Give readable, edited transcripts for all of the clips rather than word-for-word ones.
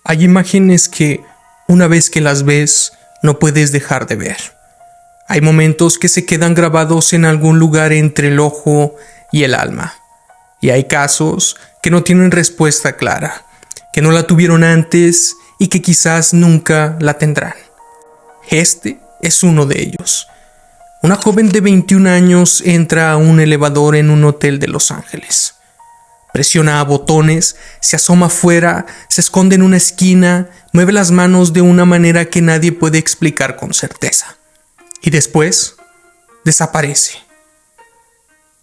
Hay imágenes que, una vez que las ves, no puedes dejar de ver. Hay momentos que se quedan grabados en algún lugar entre el ojo y el alma. Y hay casos que no tienen respuesta clara, que no la tuvieron antes y que quizás nunca la tendrán. Este es uno de ellos. Una joven de 21 años entra a un elevador en un hotel de Los Ángeles. Presiona a botones, se asoma afuera, se esconde en una esquina, mueve las manos de una manera que nadie puede explicar con certeza. Y después, desaparece.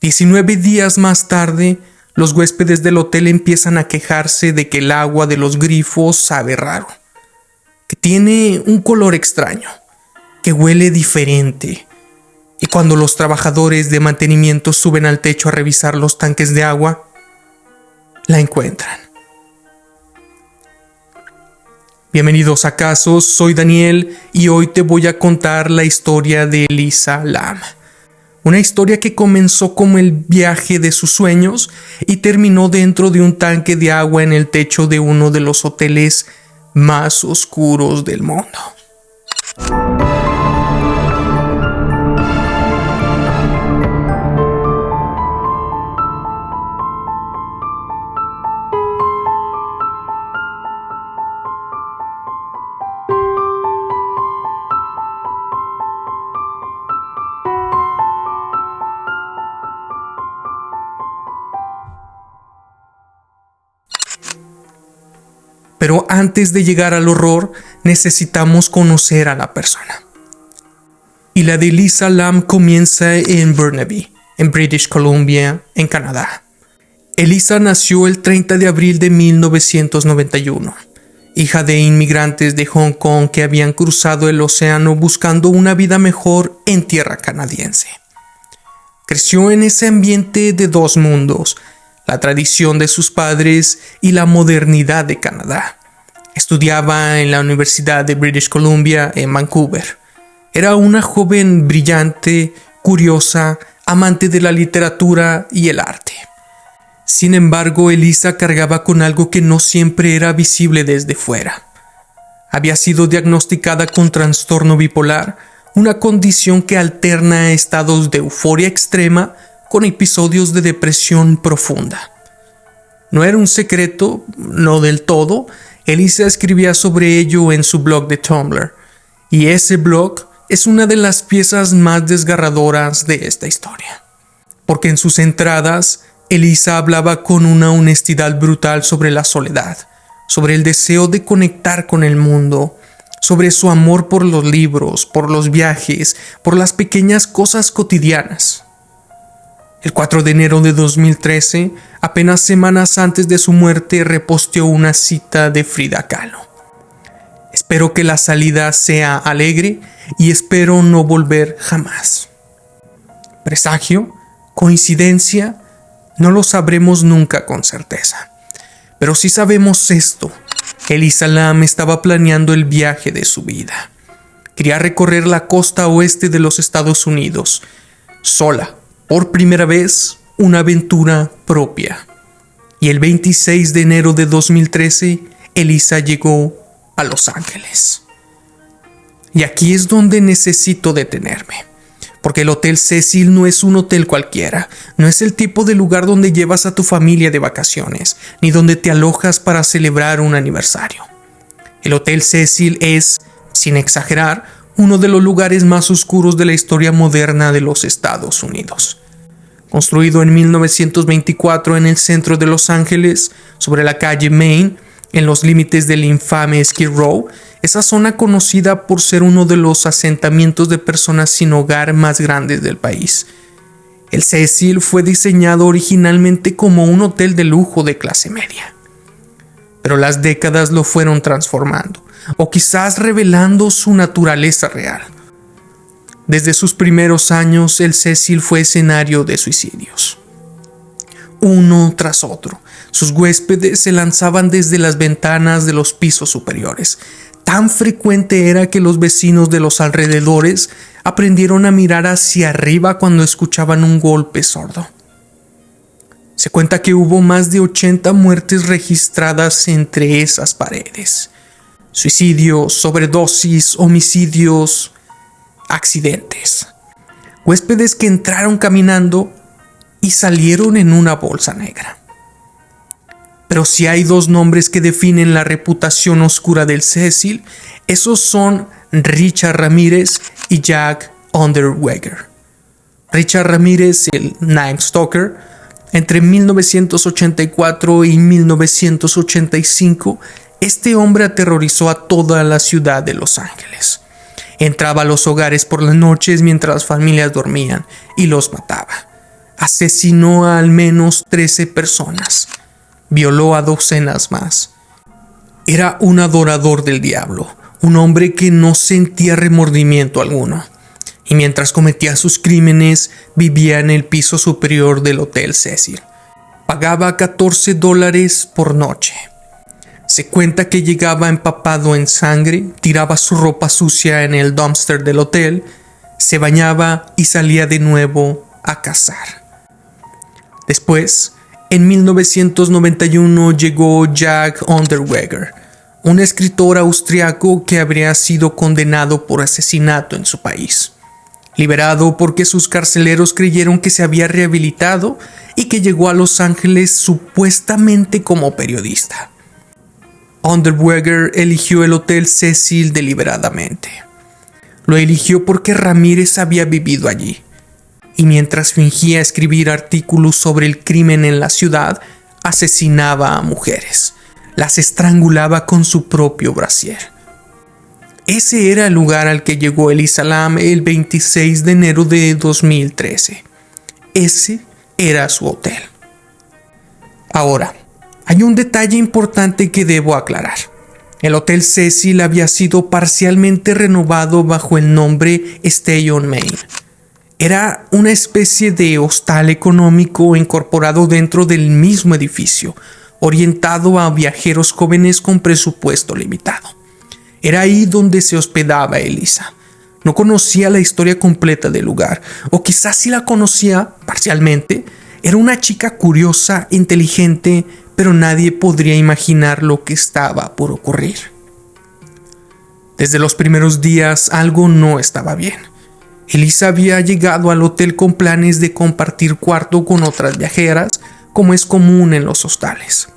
19 días más tarde, los huéspedes del hotel empiezan a quejarse de que el agua de los grifos sabe raro, que tiene un color extraño, que huele diferente. Y cuando los trabajadores de mantenimiento suben al techo a revisar los tanques de agua, la encuentran. Bienvenidos a Casos, soy Daniel y hoy te voy a contar la historia de Elisa Lam. Una historia que comenzó como el viaje de sus sueños y terminó dentro de un tanque de agua en el techo de uno de los hoteles más oscuros del mundo. Pero antes de llegar al horror, necesitamos conocer a la persona. Y la de Elisa Lam comienza en Burnaby, en British Columbia, en Canadá. Elisa nació el 30 de abril de 1991, hija de inmigrantes de Hong Kong que habían cruzado el océano buscando una vida mejor en tierra canadiense. Creció en ese ambiente de dos mundos, la tradición de sus padres y la modernidad de Canadá. Estudiaba en la Universidad de British Columbia en Vancouver. Era una joven brillante, curiosa, amante de la literatura y el arte. Sin embargo, Elisa cargaba con algo que no siempre era visible desde fuera. Había sido diagnosticada con trastorno bipolar, una condición que alterna estados de euforia extrema con episodios de depresión profunda. No era un secreto, no del todo. Elisa escribía sobre ello en su blog de Tumblr, y ese blog es una de las piezas más desgarradoras de esta historia. Porque en sus entradas, Elisa hablaba con una honestidad brutal sobre la soledad, sobre el deseo de conectar con el mundo, sobre su amor por los libros, por los viajes, por las pequeñas cosas cotidianas. El 4 de enero de 2013, apenas semanas antes de su muerte, reposteó una cita de Frida Kahlo. Espero que la salida sea alegre y espero no volver jamás. ¿Presagio? ¿Coincidencia? No lo sabremos nunca con certeza. Pero sí sabemos esto. Elisa Lam estaba planeando el viaje de su vida. Quería recorrer la costa oeste de los Estados Unidos, sola. Por primera vez, una aventura propia. Y el 26 de enero de 2013, Elisa llegó a Los Ángeles. Y aquí es donde necesito detenerme. Porque el Hotel Cecil no es un hotel cualquiera. No es el tipo de lugar donde llevas a tu familia de vacaciones, ni donde te alojas para celebrar un aniversario. El Hotel Cecil es, sin exagerar, uno de los lugares más oscuros de la historia moderna de los Estados Unidos. Construido en 1924 en el centro de Los Ángeles, sobre la calle Main, en los límites del infame Skid Row, esa zona conocida por ser uno de los asentamientos de personas sin hogar más grandes del país. El Cecil fue diseñado originalmente como un hotel de lujo de clase media. Pero las décadas lo fueron transformando, o quizás revelando su naturaleza real. Desde sus primeros años, el Cecil fue escenario de suicidios. Uno tras otro, sus huéspedes se lanzaban desde las ventanas de los pisos superiores. Tan frecuente era que los vecinos de los alrededores aprendieron a mirar hacia arriba cuando escuchaban un golpe sordo. Se cuenta que hubo más de 80 muertes registradas entre esas paredes. Suicidios, sobredosis, homicidios, accidentes. Huéspedes que entraron caminando y salieron en una bolsa negra. Pero si hay dos nombres que definen la reputación oscura del Cecil, esos son Richard Ramírez y Jack Unterweger. Richard Ramírez, el Night Stalker, entre 1984 y 1985, este hombre aterrorizó a toda la ciudad de Los Ángeles. Entraba a los hogares por las noches mientras las familias dormían y los mataba. Asesinó a al menos 13 personas. Violó a docenas más. Era un adorador del diablo, un hombre que no sentía remordimiento alguno. Y mientras cometía sus crímenes, vivía en el piso superior del Hotel Cecil. Pagaba $14 por noche. Se cuenta que llegaba empapado en sangre, tiraba su ropa sucia en el dumpster del hotel, se bañaba y salía de nuevo a cazar. Después, en 1991 llegó Jack Unterweger, un escritor austriaco que habría sido condenado por asesinato en su país. Liberado porque sus carceleros creyeron que se había rehabilitado y que llegó a Los Ángeles supuestamente como periodista. Unterweger eligió el Hotel Cecil deliberadamente. Lo eligió porque Ramírez había vivido allí. Y mientras fingía escribir artículos sobre el crimen en la ciudad, asesinaba a mujeres. Las estrangulaba con su propio brasier. Ese era el lugar al que llegó Elisa Lam el 26 de enero de 2013. Ese era su hotel. Ahora, hay un detalle importante que debo aclarar. El Hotel Cecil había sido parcialmente renovado bajo el nombre Stay on Main. Era una especie de hostal económico incorporado dentro del mismo edificio, orientado a viajeros jóvenes con presupuesto limitado. Era ahí donde se hospedaba Elisa. No conocía la historia completa del lugar, o quizás si la conocía parcialmente. Era una chica curiosa, inteligente, pero nadie podría imaginar lo que estaba por ocurrir. Desde los primeros días algo no estaba bien. Elisa había llegado al hotel con planes de compartir cuarto con otras viajeras, como es común en los hostales.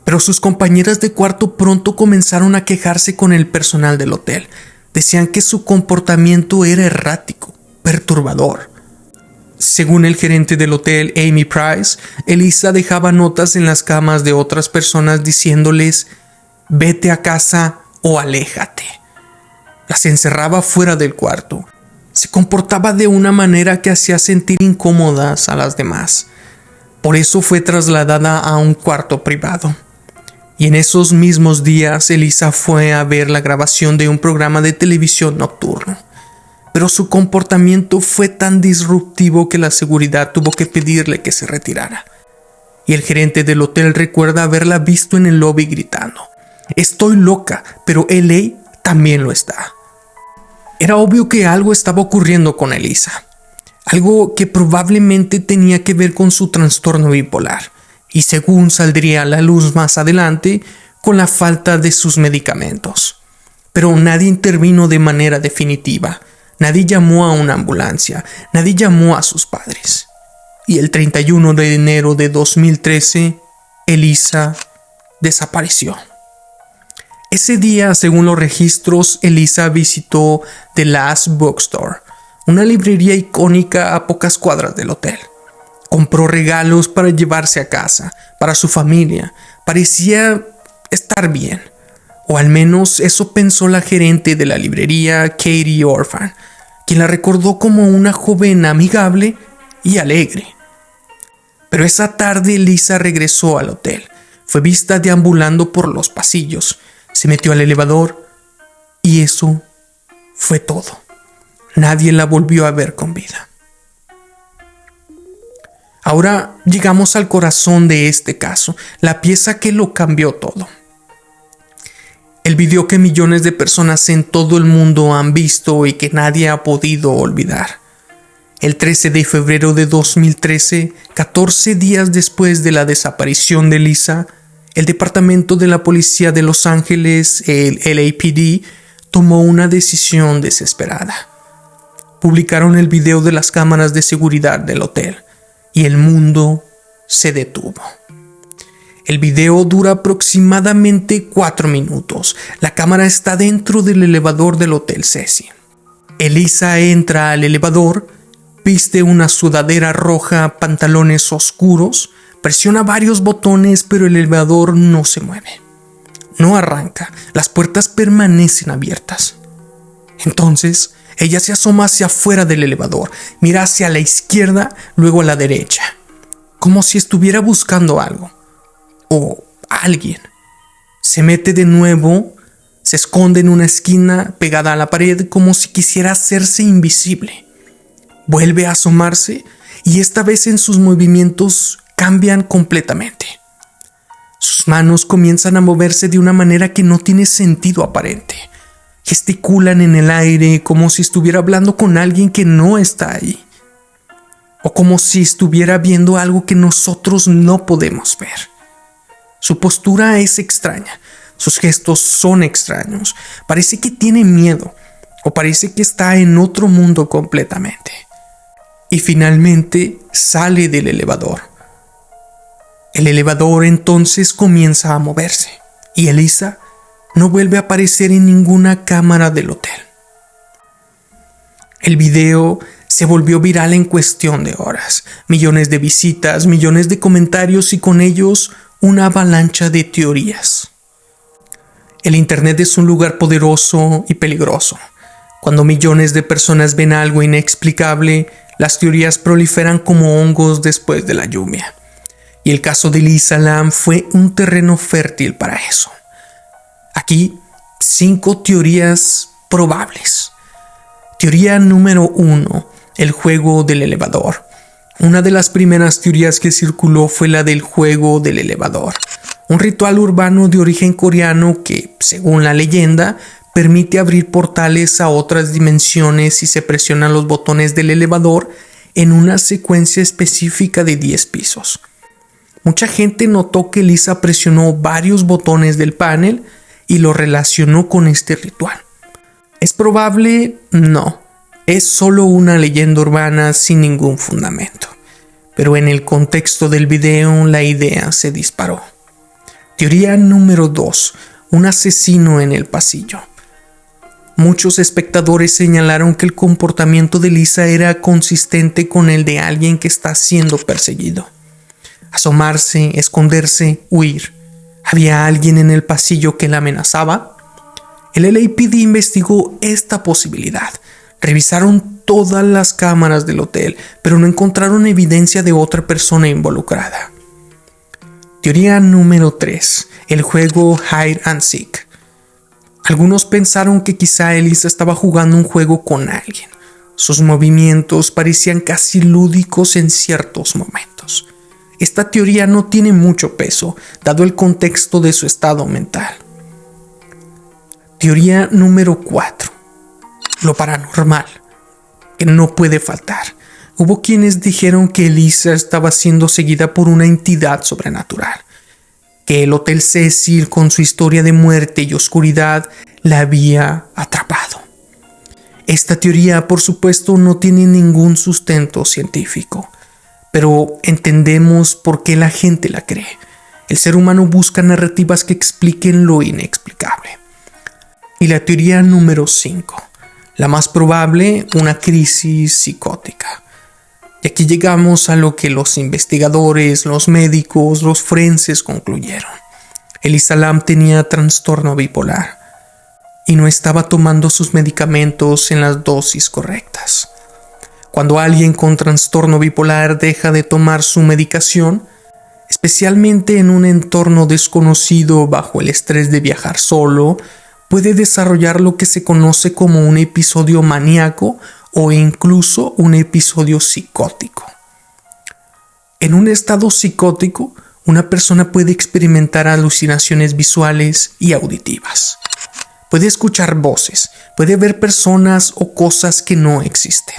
Pero sus compañeras de cuarto pronto comenzaron a quejarse con el personal del hotel. Decían que su comportamiento era errático, perturbador. Según el gerente del hotel, Amy Price, Elisa dejaba notas en las camas de otras personas diciéndoles: vete a casa o aléjate. Las encerraba fuera del cuarto. Se comportaba de una manera que hacía sentir incómodas a las demás. Por eso fue trasladada a un cuarto privado. Y en esos mismos días Elisa fue a ver la grabación de un programa de televisión nocturno. Pero su comportamiento fue tan disruptivo que la seguridad tuvo que pedirle que se retirara. Y el gerente del hotel recuerda haberla visto en el lobby gritando: estoy loca, pero LA también lo está. Era obvio que algo estaba ocurriendo con Elisa. Algo que probablemente tenía que ver con su trastorno bipolar. Y según saldría a la luz más adelante, con la falta de sus medicamentos. Pero nadie intervino de manera definitiva. Nadie llamó a una ambulancia. Nadie llamó a sus padres. Y el 31 de enero de 2013, Elisa desapareció. Ese día, según los registros, Elisa visitó The Last Bookstore, una librería icónica a pocas cuadras del hotel. Compró regalos para llevarse a casa, para su familia. Parecía estar bien. O al menos eso pensó la gerente de la librería, Katie Orphan, quien la recordó como una joven amigable y alegre. Pero esa tarde Elisa regresó al hotel. Fue vista deambulando por los pasillos. Se metió al elevador y eso fue todo. Nadie la volvió a ver con vida. Ahora llegamos al corazón de este caso, la pieza que lo cambió todo. El video que millones de personas en todo el mundo han visto y que nadie ha podido olvidar. El 13 de febrero de 2013, 14 días después de la desaparición de Lisa, el Departamento de la Policía de Los Ángeles, el LAPD, tomó una decisión desesperada. Publicaron el video de las cámaras de seguridad del hotel y el mundo se detuvo. El video dura aproximadamente 4 minutos. La cámara está dentro del elevador del Hotel Cecil. Elisa entra al elevador, viste una sudadera roja, pantalones oscuros, presiona varios botones, pero el elevador no se mueve. No arranca, las puertas permanecen abiertas. Entonces, ella se asoma hacia afuera del elevador, mira hacia la izquierda, luego a la derecha, como si estuviera buscando algo o alguien. Se mete de nuevo, se esconde en una esquina pegada a la pared como si quisiera hacerse invisible. Vuelve a asomarse y esta vez en sus movimientos cambian completamente. Sus manos comienzan a moverse de una manera que no tiene sentido aparente. Gesticulan en el aire como si estuviera hablando con alguien que no está ahí. O como si estuviera viendo algo que nosotros no podemos ver. Su postura es extraña. Sus gestos son extraños. Parece que tiene miedo. O parece que está en otro mundo completamente. Y finalmente sale del elevador. El elevador entonces comienza a moverse. Y Elisa no vuelve a aparecer en ninguna cámara del hotel. El video se volvió viral en cuestión de horas. Millones de visitas, millones de comentarios y con ellos una avalancha de teorías. El internet es un lugar poderoso y peligroso. Cuando millones de personas ven algo inexplicable, las teorías proliferan como hongos después de la lluvia. Y el caso de Elisa Lam fue un terreno fértil para eso. Aquí, 5 teorías probables. Teoría número 1, el juego del elevador. Una de las primeras teorías que circuló fue la del juego del elevador, un ritual urbano de origen coreano que, según la leyenda, permite abrir portales a otras dimensiones si se presionan los botones del elevador en una secuencia específica de 10 pisos. Mucha gente notó que Lisa presionó varios botones del panel y lo relacionó con este ritual. ¿Es probable? No. Es solo una leyenda urbana sin ningún fundamento. Pero en el contexto del video, la idea se disparó. Teoría número 2. Un asesino en el pasillo. Muchos espectadores señalaron que el comportamiento de Lisa era consistente con el de alguien que está siendo perseguido. Asomarse, esconderse, huir. ¿Había alguien en el pasillo que la amenazaba? El LAPD investigó esta posibilidad. Revisaron todas las cámaras del hotel, pero no encontraron evidencia de otra persona involucrada. Teoría número 3. El juego Hide and Seek. Algunos pensaron que quizá Elisa estaba jugando un juego con alguien. Sus movimientos parecían casi lúdicos en ciertos momentos. Esta teoría no tiene mucho peso, dado el contexto de su estado mental. Teoría número 4. Lo paranormal, que no puede faltar. Hubo quienes dijeron que Elisa estaba siendo seguida por una entidad sobrenatural, que el Hotel Cecil, con su historia de muerte y oscuridad, la había atrapado. Esta teoría, por supuesto, no tiene ningún sustento científico, pero entendemos por qué la gente la cree. El ser humano busca narrativas que expliquen lo inexplicable. Y la teoría número 5. La más probable, una crisis psicótica. Y aquí llegamos a lo que los investigadores, los médicos, los forenses concluyeron. Elisa Lam tenía trastorno bipolar y no estaba tomando sus medicamentos en las dosis correctas. Cuando alguien con trastorno bipolar deja de tomar su medicación, especialmente en un entorno desconocido bajo el estrés de viajar solo, puede desarrollar lo que se conoce como un episodio maníaco o incluso un episodio psicótico. En un estado psicótico, una persona puede experimentar alucinaciones visuales y auditivas. Puede escuchar voces, puede ver personas o cosas que no existen.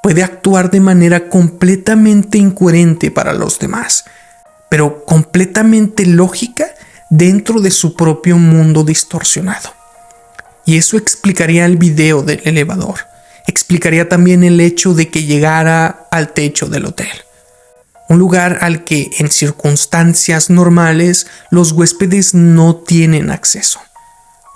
puede actuar de manera completamente incoherente para los demás, pero completamente lógica dentro de su propio mundo distorsionado. Y eso explicaría el video del elevador. Explicaría también el hecho de que llegara al techo del hotel. Un lugar al que en circunstancias normales los huéspedes no tienen acceso.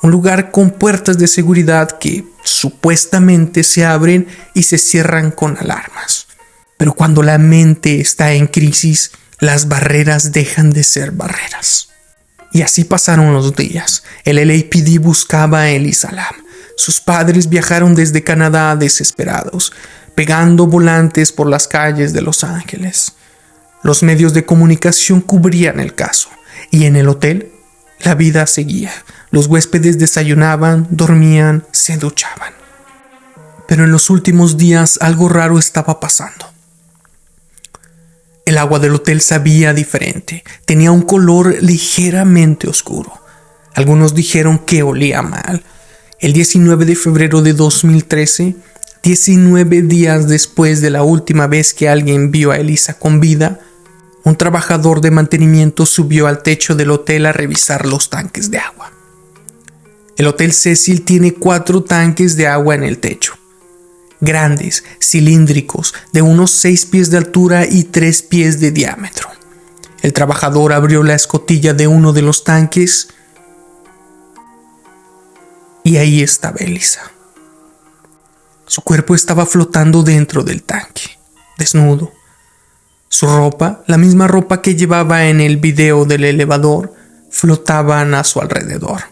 Un lugar con puertas de seguridad que supuestamente se abren y se cierran con alarmas. Pero cuando la mente está en crisis, las barreras dejan de ser barreras. Y así pasaron los días. El LAPD buscaba a Elisa Lam. Sus padres viajaron desde Canadá desesperados, pegando volantes por las calles de Los Ángeles. Los medios de comunicación cubrían el caso, y en el hotel la vida seguía. Los huéspedes desayunaban, dormían, se duchaban. Pero en los últimos días algo raro estaba pasando. El agua del hotel sabía diferente, tenía un color ligeramente oscuro. Algunos dijeron que olía mal. El 19 de febrero de 2013, 19 días después de la última vez que alguien vio a Elisa con vida, un trabajador de mantenimiento subió al techo del hotel a revisar los tanques de agua. El Hotel Cecil tiene 4 tanques de agua en el techo. Grandes, cilíndricos, de unos 6 pies de altura y 3 pies de diámetro. El trabajador abrió la escotilla de uno de los tanques y ahí estaba Elisa. Su cuerpo estaba flotando dentro del tanque, desnudo. Su ropa, la misma ropa que llevaba en el video del elevador, flotaban a su alrededor.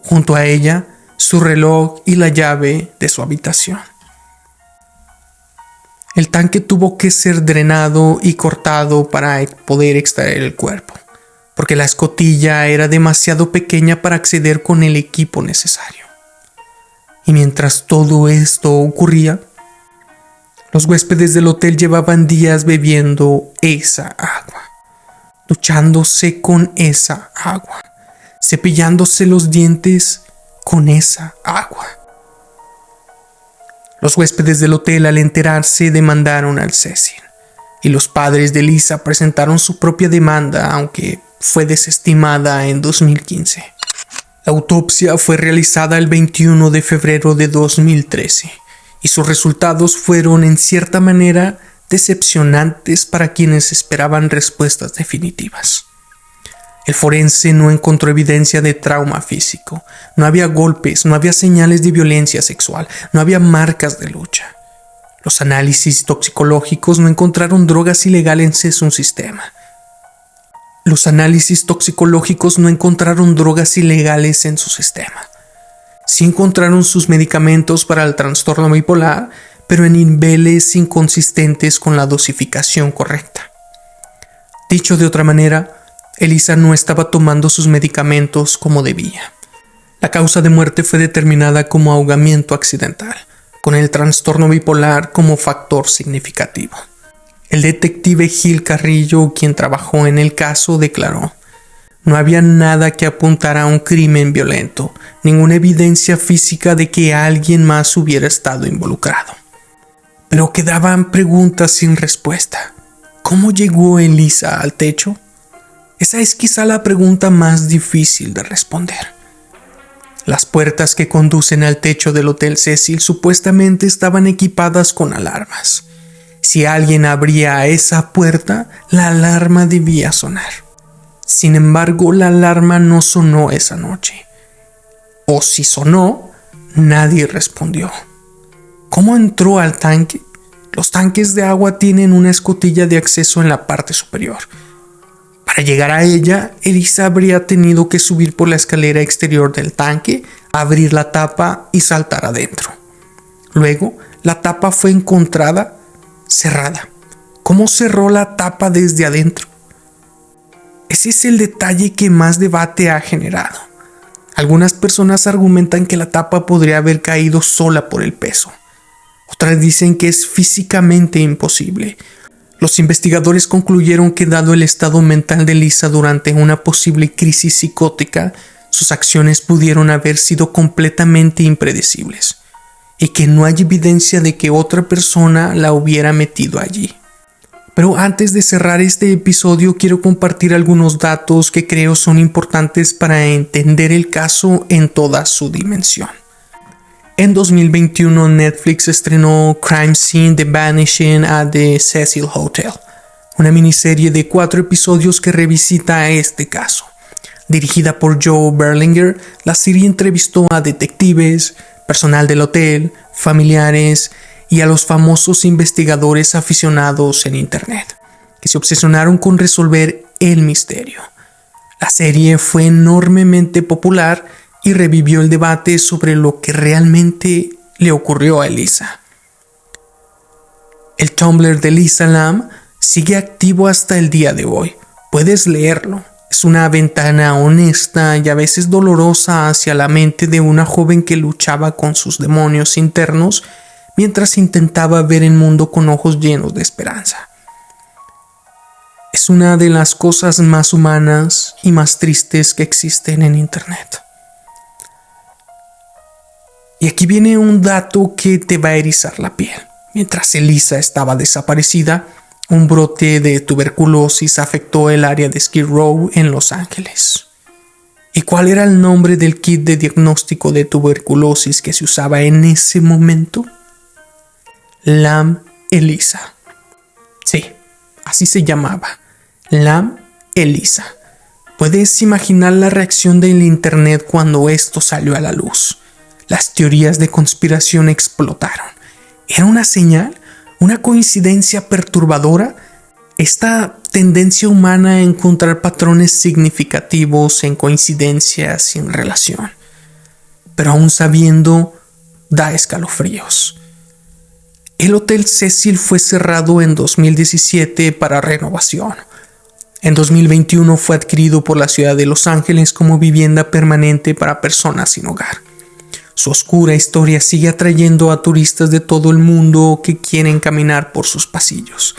Junto a ella, su reloj y la llave de su habitación. El tanque tuvo que ser drenado y cortado para poder extraer el cuerpo, porque la escotilla era demasiado pequeña para acceder con el equipo necesario. Y mientras todo esto ocurría, los huéspedes del hotel llevaban días bebiendo esa agua, duchándose con esa agua, cepillándose los dientes con esa agua. Los huéspedes del hotel, al enterarse, demandaron al Cecil, y los padres de Elisa presentaron su propia demanda, aunque fue desestimada en 2015. La autopsia fue realizada el 21 de febrero de 2013, y sus resultados fueron en cierta manera decepcionantes para quienes esperaban respuestas definitivas. El forense no encontró evidencia de trauma físico, no había golpes, no había señales de violencia sexual, no había marcas de lucha. Los análisis toxicológicos no encontraron drogas ilegales en su sistema. Sí encontraron sus medicamentos para el trastorno bipolar, pero en niveles inconsistentes con la dosificación correcta. Dicho de otra manera, Elisa no estaba tomando sus medicamentos como debía. La causa de muerte fue determinada como ahogamiento accidental, con el trastorno bipolar como factor significativo. El detective Gil Carrillo, quien trabajó en el caso, declaró: no había nada que apuntara a un crimen violento, ninguna evidencia física de que alguien más hubiera estado involucrado. Pero quedaban preguntas sin respuesta. ¿Cómo llegó Elisa al techo? Esa es quizá la pregunta más difícil de responder. Las puertas que conducen al techo del Hotel Cecil supuestamente estaban equipadas con alarmas. Si alguien abría esa puerta, la alarma debía sonar. Sin embargo, la alarma no sonó esa noche. O si sonó, nadie respondió. ¿Cómo entró al tanque? Los tanques de agua tienen una escotilla de acceso en la parte superior. Para llegar a ella, Elisa habría tenido que subir por la escalera exterior del tanque, abrir la tapa y saltar adentro. Luego, la tapa fue encontrada cerrada. ¿Cómo cerró la tapa desde adentro? Ese es el detalle que más debate ha generado. Algunas personas argumentan que la tapa podría haber caído sola por el peso. Otras dicen que es físicamente imposible. Los investigadores concluyeron que, dado el estado mental de Elisa durante una posible crisis psicótica, sus acciones pudieron haber sido completamente impredecibles. y que no hay evidencia de que otra persona la hubiera metido allí. Pero antes de cerrar este episodio quiero compartir algunos datos que creo son importantes para entender el caso en toda su dimensión. En 2021 Netflix estrenó Crime Scene: The Vanishing at the Cecil Hotel, una miniserie de 4 episodios que revisita este caso. Dirigida por Joe Berlinger, la serie entrevistó a detectives, personal del hotel, familiares y a los famosos investigadores aficionados en internet, que se obsesionaron con resolver el misterio. La serie fue enormemente popular y revivió el debate sobre lo que realmente le ocurrió a Elisa. El Tumblr de Elisa Lam sigue activo hasta el día de hoy. Puedes leerlo. Es una ventana honesta y a veces dolorosa hacia la mente de una joven que luchaba con sus demonios internos mientras intentaba ver el mundo con ojos llenos de esperanza. Es una de las cosas más humanas y más tristes que existen en Internet. Y aquí viene un dato que te va a erizar la piel. Mientras Elisa estaba desaparecida, un brote de tuberculosis afectó el área de Skid Row en Los Ángeles. ¿Y cuál era el nombre del kit de diagnóstico de tuberculosis que se usaba en ese momento? Lam Elisa. Sí, así se llamaba. Lam Elisa. Puedes imaginar la reacción del internet cuando esto salió a la luz. Las teorías de conspiración explotaron. ¿Era una señal? ¿Una coincidencia perturbadora? Esta tendencia humana a encontrar patrones significativos en coincidencias sin relación. Pero aún sabiendo, da escalofríos. El Hotel Cecil fue cerrado en 2017 para renovación. En 2021 fue adquirido por la ciudad de Los Ángeles como vivienda permanente para personas sin hogar. Su oscura historia sigue atrayendo a turistas de todo el mundo que quieren caminar por sus pasillos,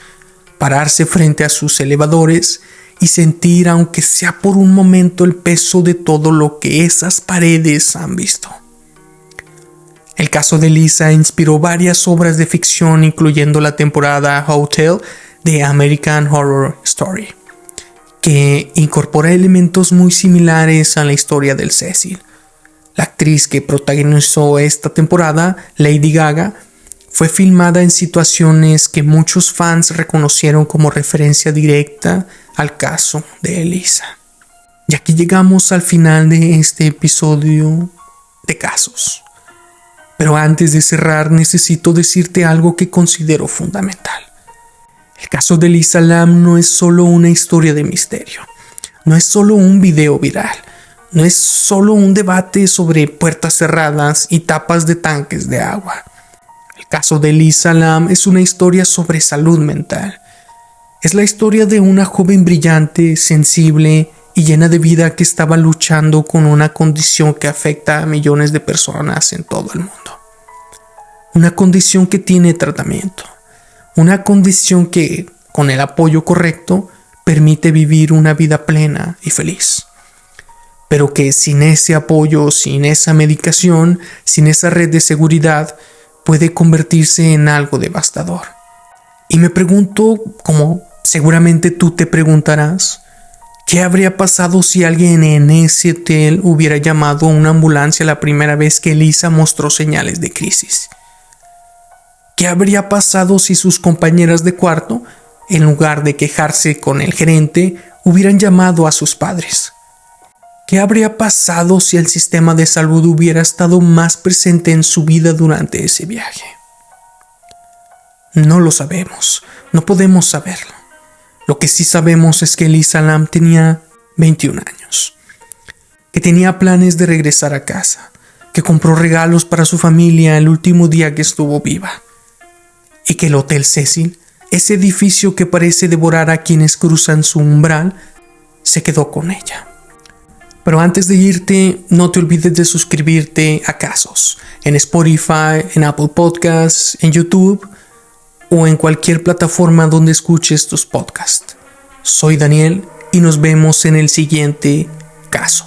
pararse frente a sus elevadores y sentir, aunque sea por un momento, el peso de todo lo que esas paredes han visto. El caso de Elisa inspiró varias obras de ficción, incluyendo la temporada Hotel de American Horror Story, que incorpora elementos muy similares a la historia del Cecil. La actriz que protagonizó esta temporada, Lady Gaga, fue filmada en situaciones que muchos fans reconocieron como referencia directa al caso de Elisa. Y aquí llegamos al final de este episodio de casos. Pero antes de cerrar, necesito decirte algo que considero fundamental. El caso de Elisa Lam no es solo una historia de misterio. No es solo un video viral. No es solo un debate sobre puertas cerradas y tapas de tanques de agua. El caso de Elisa Lam es una historia sobre salud mental. Es la historia de una joven brillante, sensible y llena de vida que estaba luchando con una condición que afecta a millones de personas en todo el mundo. Una condición que tiene tratamiento. Una condición que, con el apoyo correcto, permite vivir una vida plena y feliz. Pero que sin ese apoyo, sin esa medicación, sin esa red de seguridad, puede convertirse en algo devastador. Y me pregunto, como seguramente tú te preguntarás, ¿qué habría pasado si alguien en ese hotel hubiera llamado a una ambulancia la primera vez que Elisa mostró señales de crisis? ¿Qué habría pasado si sus compañeras de cuarto, en lugar de quejarse con el gerente, hubieran llamado a sus padres? ¿Qué habría pasado si el sistema de salud hubiera estado más presente en su vida durante ese viaje? No lo sabemos, no podemos saberlo. Lo que sí sabemos es que Elisa Lam tenía 21 años, que tenía planes de regresar a casa, que compró regalos para su familia el último día que estuvo viva, y que el Hotel Cecil, ese edificio que parece devorar a quienes cruzan su umbral, se quedó con ella. Pero antes de irte, no te olvides de suscribirte a Casos en Spotify, en Apple Podcasts, en YouTube o en cualquier plataforma donde escuches tus podcasts. Soy Daniel y nos vemos en el siguiente caso.